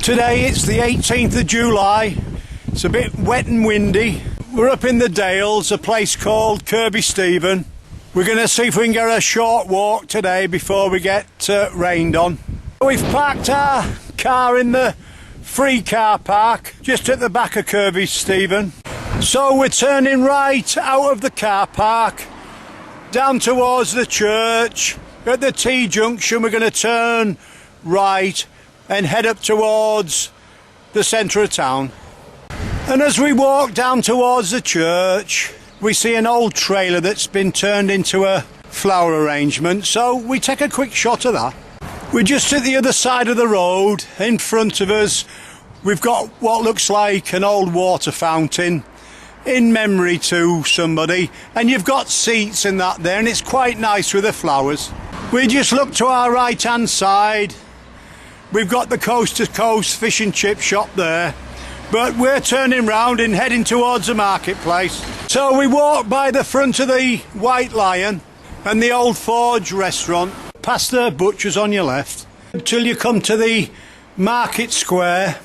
Today it's the 18th of July. It's a bit wet and windy. We're up in the Dales, a place called Kirkby. We're going to see if we can get a short walk today before we get rained on. We've parked our car in the free car park just at the back of Kirkby. So we're turning right out of the car park down towards the church. At the T-junction we're going to turn right and head up towards the centre of town. And as we walk down towards the church, we see an old trailer that's been turned into a flower arrangement, so we take a quick shot of that. We're just at the other side of the road. In front of us we've got what looks like an old water fountain in memory to somebody, and you've got seats in that there, and it's quite nice with the flowers. We just look to our right hand side. We've got the coast to coast fish and chip shop there, but we're turning round and heading towards the marketplace. So we walk by the front of the White Lion and the Old Forge restaurant, past the butcher's on your left, until you come to the market square,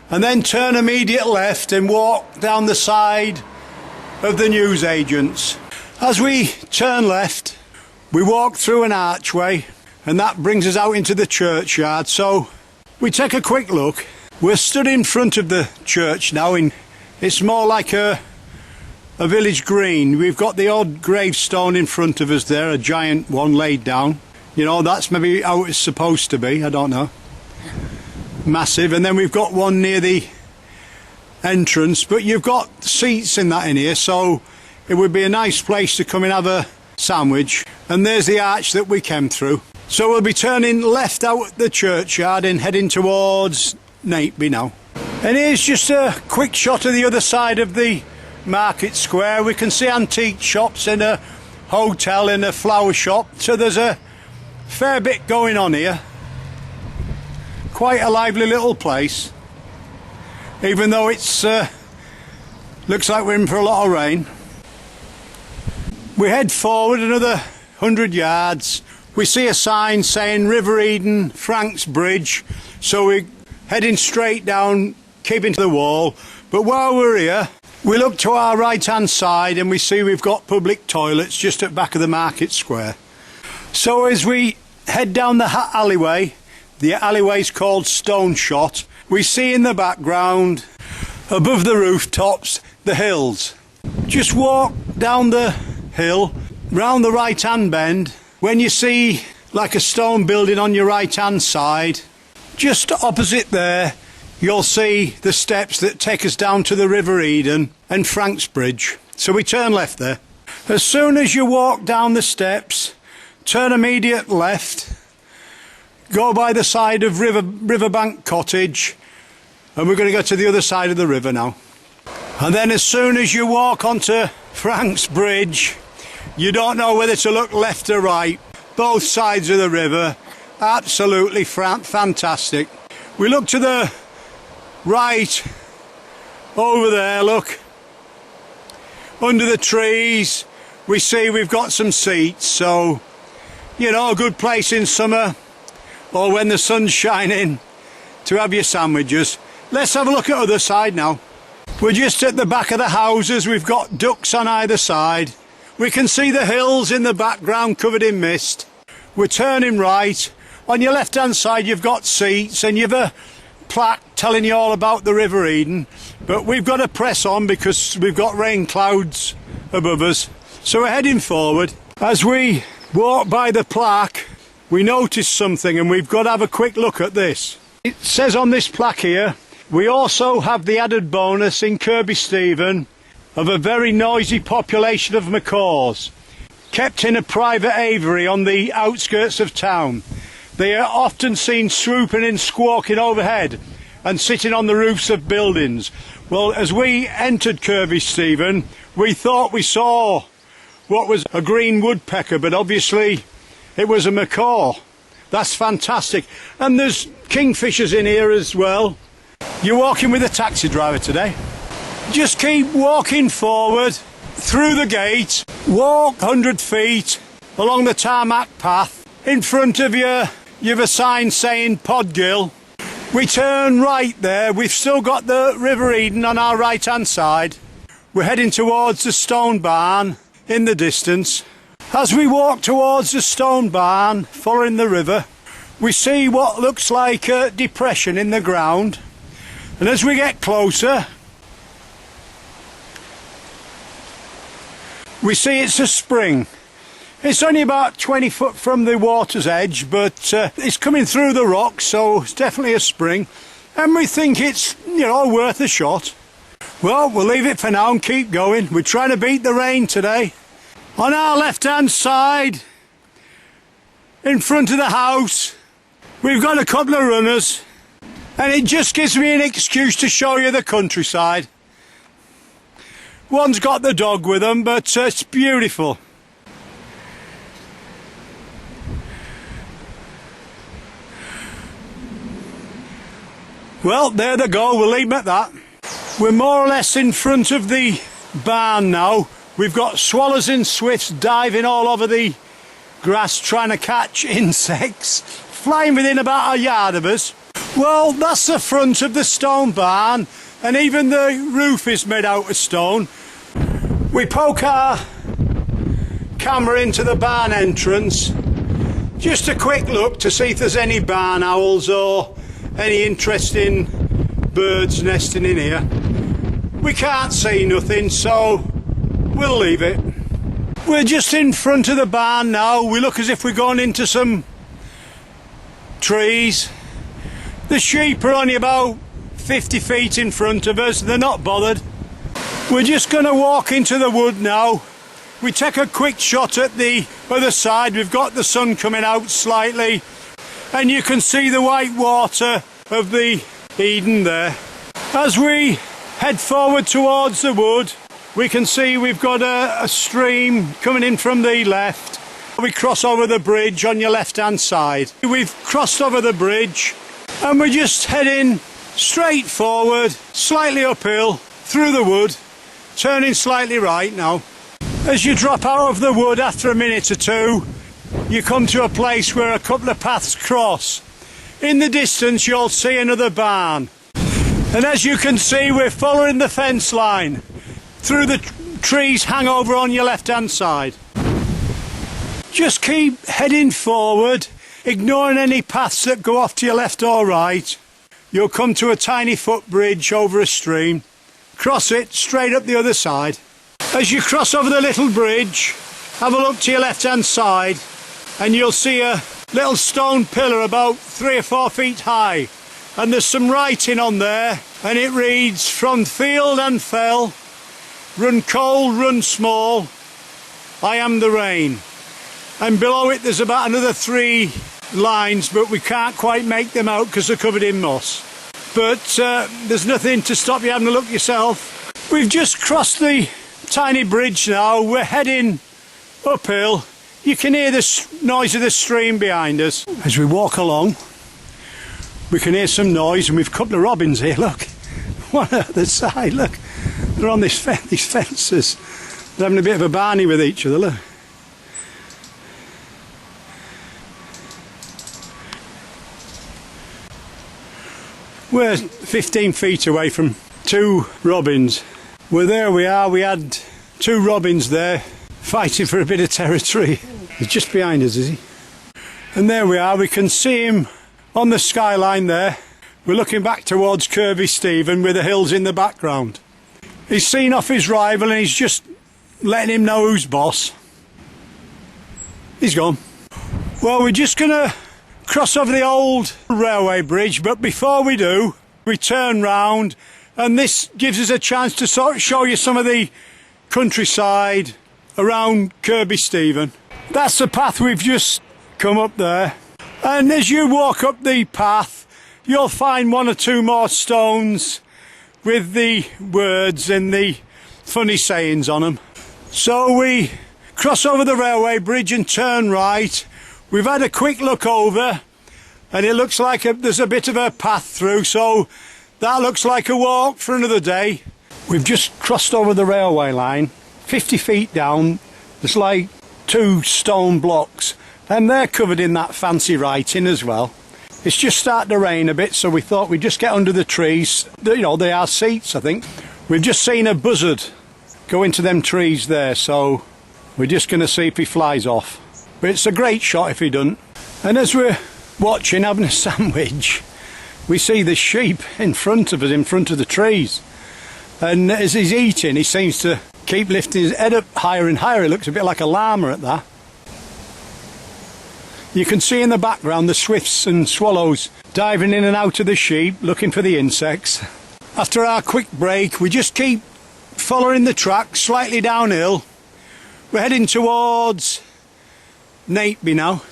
and then turn immediate left and walk down the side of the newsagents. As we turn left, we walk through an archway, and that brings us out into the churchyard. So we take a quick look. We're stood in front of the church now. It's more like a village green. We've got the odd gravestone in front of us there, a giant one laid down. You know, that's maybe how it's supposed to be, I don't know. Massive. And then we've got one near the entrance, but you've got seats in that in here, so it would be a nice place to come and have a sandwich. And there's the arch that we came through. So we'll be turning left out the churchyard and heading towards Nateby now. And here's just a quick shot of the other side of the market square. We can see antique shops and a hotel and a flower shop, so there's a fair bit going on here. Quite a lively little place, even though it's looks like we're in for a lot of rain. We head forward another 100 yards. We see a sign saying River Eden Franks Bridge, so we're heading straight down, keeping to the wall. But while we're here, we look to our right hand side and we see we've got public toilets just at the back of the market square. So as we head down the alleyway's called Stone Shot, we see in the background, above the rooftops, the hills. Just walk down the hill, round the right hand bend. When you see like a stone building on your right hand side, just opposite there, you'll see the steps that take us down to the River Eden and Franks Bridge. So we turn left there. As soon as you walk down the steps, turn immediate left, go by the side of Riverbank Cottage, and we're going to go to the other side of the river now. And then as soon as you walk onto Franks Bridge, you don't know whether to look left or right. Both sides of the river, absolutely fantastic. We look to the right, over there, look. Under the trees, we see we've got some seats, so, you know, a good place in summer or when the sun's shining to have your sandwiches. Let's have a look at the other side now. We're just at the back of the houses. We've got ducks on either side. We can see the hills in the background covered in mist. We're turning right. On your left hand side you've got seats and you've a plaque telling you all about the River Eden, but we've got to press on because we've got rain clouds above us. So we're heading forward. As we walk by the plaque, we notice something, and we've got to have a quick look at this. It says on this plaque here, we also have the added bonus in Kirkby of a very noisy population of macaws, kept in a private aviary on the outskirts of town. They are often seen swooping and squawking overhead and sitting on the roofs of buildings. Well, as we entered Kirkby, we thought we saw what was a green woodpecker, but obviously it was a macaw. That's fantastic. And there's kingfishers in here as well. You're walking with a taxi driver today. Just keep walking forward through the gate, walk 100 feet along the tarmac path. In front of you, you've a sign saying Podgill. We turn right there. We've still got the River Eden on our right hand side. We're heading towards the stone barn in the distance. As we walk towards the stone barn following the river, we see what looks like a depression in the ground, and as we get closer we see it's a spring. It's only about 20 foot from the water's edge, but it's coming through the rocks, so it's definitely a spring, and we think it's, you know, worth a shot. Well, we'll leave it for now and keep going. We're trying to beat the rain today. On our left hand side, in front of the house, we've got a couple of runners, and it just gives me an excuse to show you the countryside. One's got the dog with them, but it's beautiful. Well, there they go, we'll leave them at that. We're more or less in front of the barn now. We've got swallows and swifts diving all over the grass trying to catch insects, flying within about a yard of us. Well, that's the front of the stone barn, and even the roof is made out of stone. We poke our camera into the barn entrance, just a quick look to see if there's any barn owls or any interesting birds nesting in here. We can't see nothing, so we'll leave it. We're just in front of the barn now. We look as if we're going into some trees. The sheep are only about 50 feet in front of us. They're not bothered. We're just going to walk into the wood now. We take a quick shot at the other side. We've got the sun coming out slightly, and you can see the white water of the Eden there. As we head forward towards the wood, we can see we've got a stream coming in from the left. We cross over the bridge on your left hand side. We've crossed over the bridge and we're just heading straight forward, slightly uphill through the wood, turning slightly right now. As you drop out of the wood after a minute or two, you come to a place where a couple of paths cross. In the distance you'll see another barn, and as you can see we're following the fence line through the trees hang over on your left hand side. Just keep heading forward, ignoring any paths that go off to your left or right. You'll come to a tiny footbridge over a stream, cross it straight up the other side. As you cross over the little bridge, have a look to your left hand side and you'll see a little stone pillar about 3 or 4 feet high, and there's some writing on there, and it reads, "From field and fell, run cold, run small, I am the rain." And below it there's about another 3 lines, but we can't quite make them out because they're covered in moss. But there's nothing to stop you having a look yourself. We've just crossed the tiny bridge now. We're heading uphill. You can hear the noise of the stream behind us. As we walk along, we can hear some noise, and we've a couple of robins here, look. One at the side, look. They're on these fences. They're having a bit of a barney with each other, look. We're 15 feet away from 2 robins. Well, there we are. We had 2 robins there fighting for a bit of territory. He's just behind us, is he? And there we are. We can see him on the skyline there. We're looking back towards Kirkby Stephen with the hills in the background. He's seen off his rival and he's just letting him know who's boss. He's gone. Well, we're just going to cross over the old railway bridge, but before we do, we turn round, and this gives us a chance to sort of show you some of the countryside around Kirkby Stephen. That's the path we've just come up there, and as you walk up the path you'll find 1 or 2 more stones with the words and the funny sayings on them. So we cross over the railway bridge and turn right. We've had a quick look over and it looks like there's a bit of a path through, so that looks like a walk for another day. We've just crossed over the railway line. 50 feet down there's like 2 stone blocks, and they're covered in that fancy writing as well. It's just started to rain a bit, so we thought we'd just get under the trees. You know, they are seats, I think. We've just seen a buzzard go into them trees there, so we're just going to see if he flies off. But it's a great shot if he doesn't. And as we're watching, having a sandwich, we see the sheep in front of us, in front of the trees. And as he's eating, he seems to keep lifting his head up higher and higher. He looks a bit like a llama at that. You can see in the background the swifts and swallows diving in and out of the sheep, looking for the insects. After our quick break, we just keep following the track slightly downhill. We're heading towards Nateby now.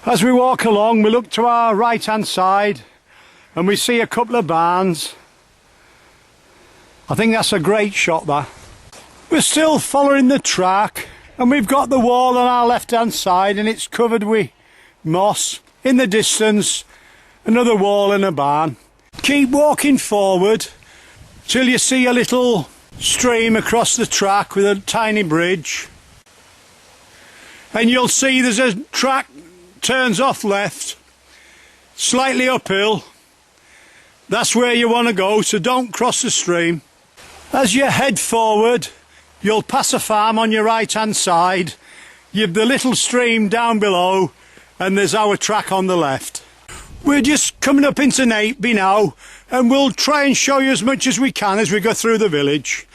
As we walk along, we look to our right hand side and we see a couple of barns. I think that's a great shot, that. We're still following the track and we've got the wall on our left hand side and it's covered with moss. In the distance, another wall and a barn. Keep walking forward till you see a little stream across the track with a tiny bridge. And you'll see there's a track turns off left, slightly uphill. That's where you want to go, so don't cross the stream. As you head forward, you'll pass a farm on your right hand side. You've the little stream down below and there's our track on the left. We're just coming up into Nateby now and we'll try and show you as much as we can as we go through the village.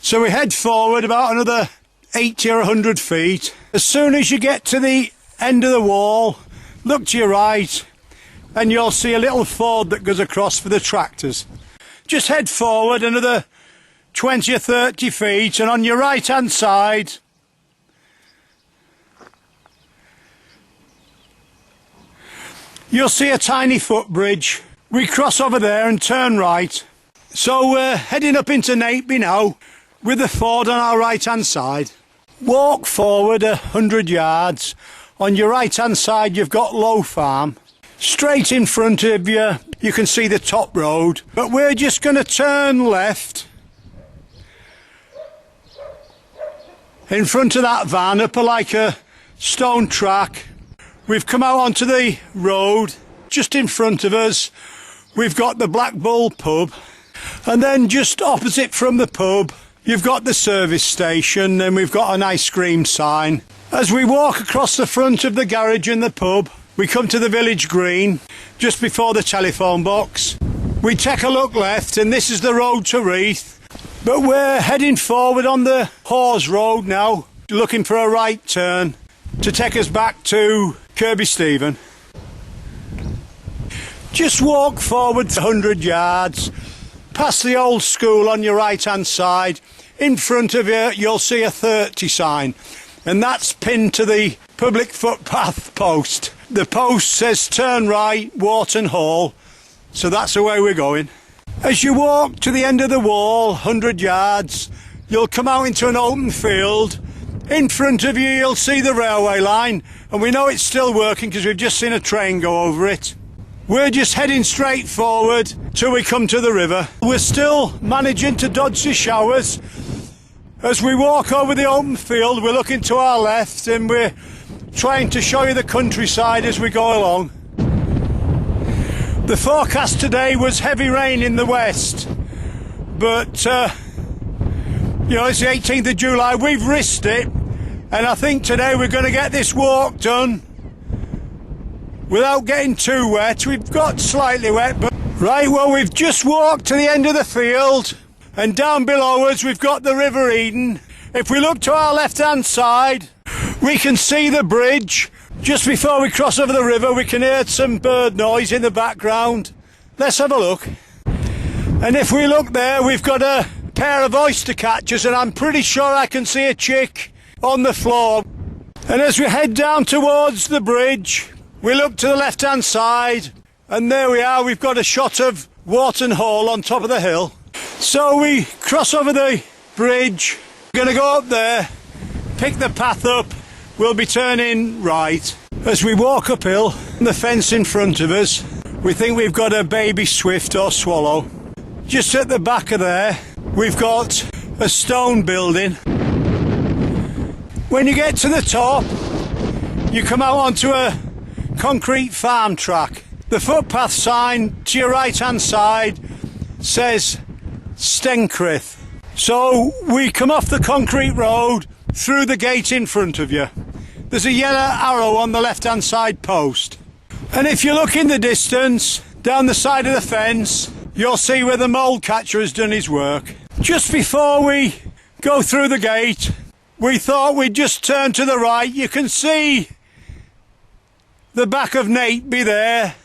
So we head forward about another 80 or 100 feet. As soon as you get to the end of the wall, look to your right and you'll see a little ford that goes across for the tractors. Just head forward another 20 or 30 feet and on your right hand side you'll see a tiny footbridge. We cross over there and turn right. So we're heading up into Nateby now with the ford on our right hand side. Walk forward 100 yards. On your right hand side you've got Low Farm. Straight in front of you you can see the top road, but we're just going to turn left in front of that van up like a stone track. We've come out onto the road. Just in front of us we've got the Black Bull pub, and then just opposite from the pub you've got the service station and we've got an ice cream sign. As we walk across the front of the garage and the pub, we come to the village green just before the telephone box. We take a look left and this is the road to Reeth, but we're heading forward on the Hawes Road now, looking for a right turn to take us back to Kirkby Stephen. Just walk forward 100 yards, past the old school on your right hand side. In front of you you'll see a 30 sign and that's pinned to the public footpath post. The post says turn right, Wharton Hall, so that's the way we're going. As you walk to the end of the wall 100 yards you'll come out into an open field. In front of you you'll see the railway line and we know it's still working because we've just seen a train go over it. We're just heading straight forward till we come to the river. We're still managing to dodge the showers. As we walk over the open field we're looking to our left and we're trying to show you the countryside as we go along. The forecast today was heavy rain in the west, but you know, it's the 18th of July, we've risked it, and I think today we're going to get this walk done without getting too wet. We've got slightly wet, but right, well, we've just walked to the end of the field and down below us we've got the River Eden. If we look to our left hand side we can see the bridge. Just before we cross over the river we can hear some bird noise in the background. Let's have a look. And if we look there we've got a pair of oyster catchers and I'm pretty sure I can see a chick on the floor. And as we head down towards the bridge we look to the left hand side and there we are, we've got a shot of Wharton Hall on top of the hill. So we cross over the bridge, we're going to go up there, pick the path up, we'll be turning right. As we walk uphill, the fence in front of us, we think we've got a baby swift or swallow. Just at the back of there we've got a stone building. When you get to the top you come out onto a concrete farm track. The footpath sign to your right hand side says Stencrith. So we come off the concrete road through the gate in front of you. There's a yellow arrow on the left hand side post. And if you look in the distance, down the side of the fence, you'll see where the mole catcher has done his work. Just before we go through the gate, we thought we'd just turn to the right. You can see the back of Nateby there.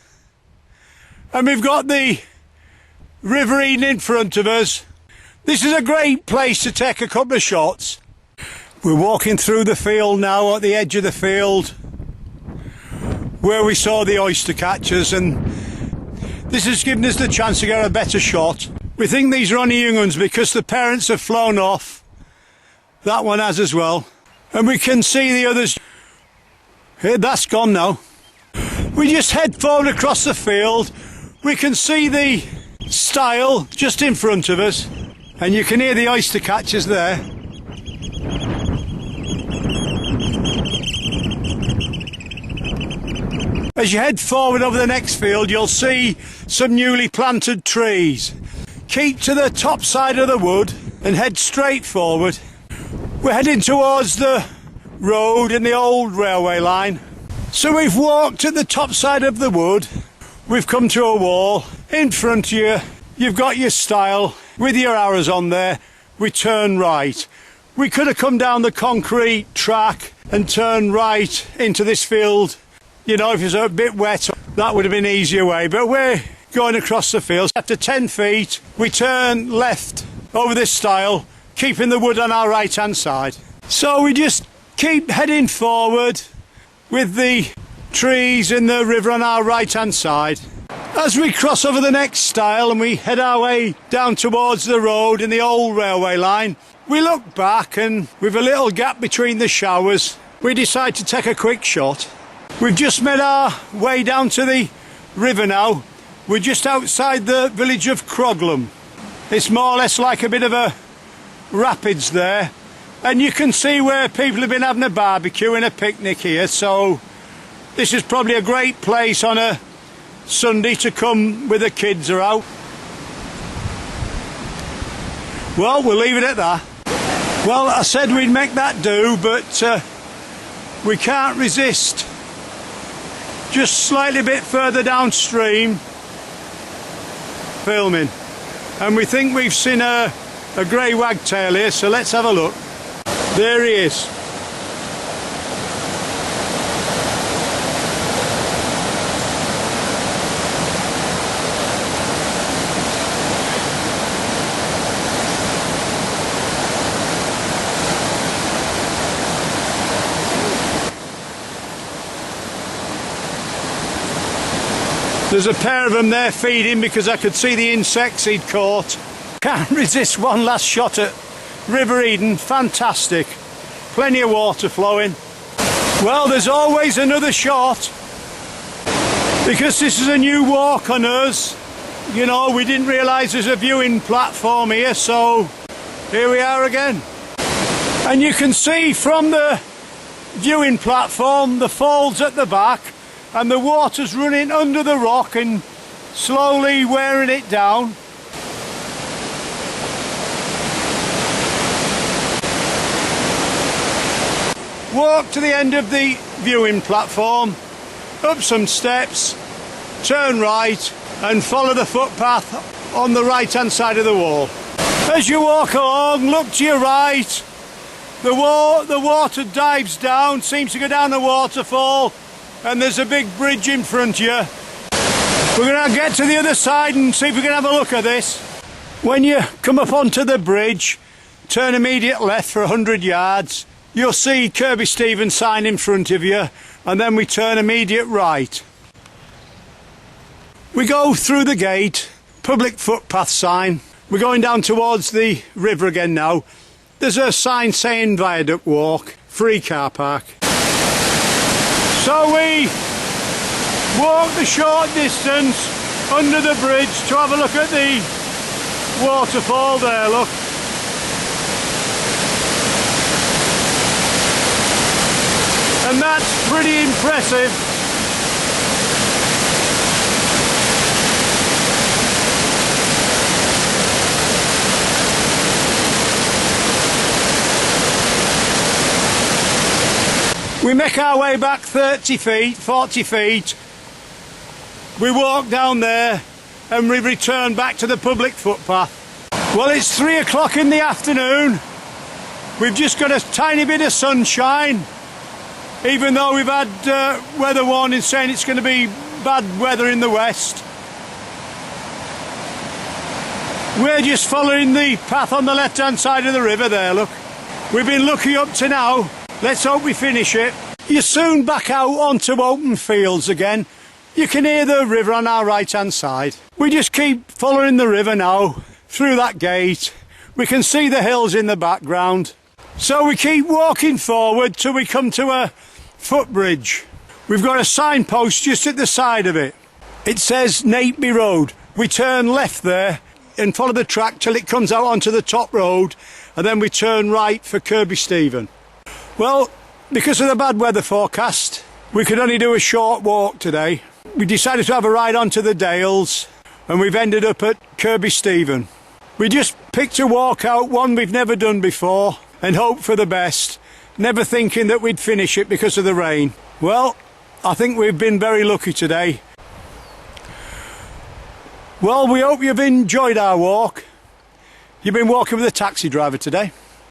And we've got the River Eden in front of us. This is a great place to take a couple of shots. We're walking through the field now, at the edge of the field, where we saw the oyster catchers, and this has given us the chance to get a better shot. We think these are only young ones because the parents have flown off. That one has as well. And we can see the others. Hey, that's gone now. We just head forward across the field. We can see the stile just in front of us, and you can hear the oyster catchers there. As you head forward over the next field, you'll see some newly planted trees. Keep to the top side of the wood and head straight forward. We're heading towards the road and the old railway line. So we've walked at the top side of the wood. We've come to a wall. In front of you, you've got your stile with your arrows on there. We turn right. We could have come down the concrete track and turned right into this field. You know, if it was a bit wet, that would have been an easier way. But we're going across the field. After 10 feet, we turn left over this stile, keeping the wood on our right-hand side. So we just keep heading forward with the trees and the river on our right-hand side. As we cross over the next stile and we head our way down towards the road and the old railway line, we look back, and with a little gap between the showers, we decide to take a quick shot. We've just made our way down to the river now. We're just outside the village of Croglum. It's more or less like a bit of a rapids there, and you can see where people have been having a barbecue and a picnic here, so this is probably a great place on a Sunday to come with the kids are out. Well, we'll leave it at that. Well, I said we'd make that do, but we can't resist. Just slightly bit further downstream, filming, and we think we've seen a grey wagtail here, so let's have a look. There he is. There's a pair of them there feeding because I could see the insects he'd caught. Can't resist one last shot at River Eden. Fantastic. Plenty of water flowing. Well, there's always another shot because this is a new walk on us. You know, we didn't realise there's a viewing platform here, so here we are again. And you can see from the viewing platform the falls at the back, and the water's running under the rock and slowly wearing it down. Walk to the end of the viewing platform, up some steps, turn right and follow the footpath on the right hand side of the wall. As you walk along, look to your right. The water dives down, seems to go down a waterfall, and there's a big bridge in front of you. We're going to get to the other side and see if we can have a look at this. When you come up onto the bridge, turn immediate left for 100 yards. You'll see Kirkby Stephen sign in front of you, and then we turn immediate right. We go through the gate, public footpath sign. We're going down towards the river again now. There's a sign saying viaduct walk, free car park. So we walk the short distance under the bridge to have a look at the waterfall there, look. And that's pretty impressive. We make our way back 30 feet, 40 feet. We walk down there and we return back to the public footpath. Well, it's 3 o'clock in the afternoon. We've just got a tiny bit of sunshine, even though we've had weather warning saying it's going to be bad weather in the west. We're just following the path on the left-hand side of the river there, look. We've been lucky up to now. Let's hope we finish it. You're soon back out onto open fields again. You can hear the river on our right-hand side. We just keep following the river now, through that gate. We can see the hills in the background. So we keep walking forward till we come to a footbridge. We've got a signpost just at the side of it. It says Nateby Road. We turn left there and follow the track till it comes out onto the top road, and then we turn right for Kirkby Stephen. Well, because of the bad weather forecast, we could only do a short walk today. We decided to have a ride onto the Dales, and we've ended up at Kirkby Stephen. We just picked a walk out, one we've never done before, and hoped for the best, never thinking that we'd finish it because of the rain. Well, I think we've been very lucky today. Well, we hope you've enjoyed our walk. You've been walking with a taxi driver today.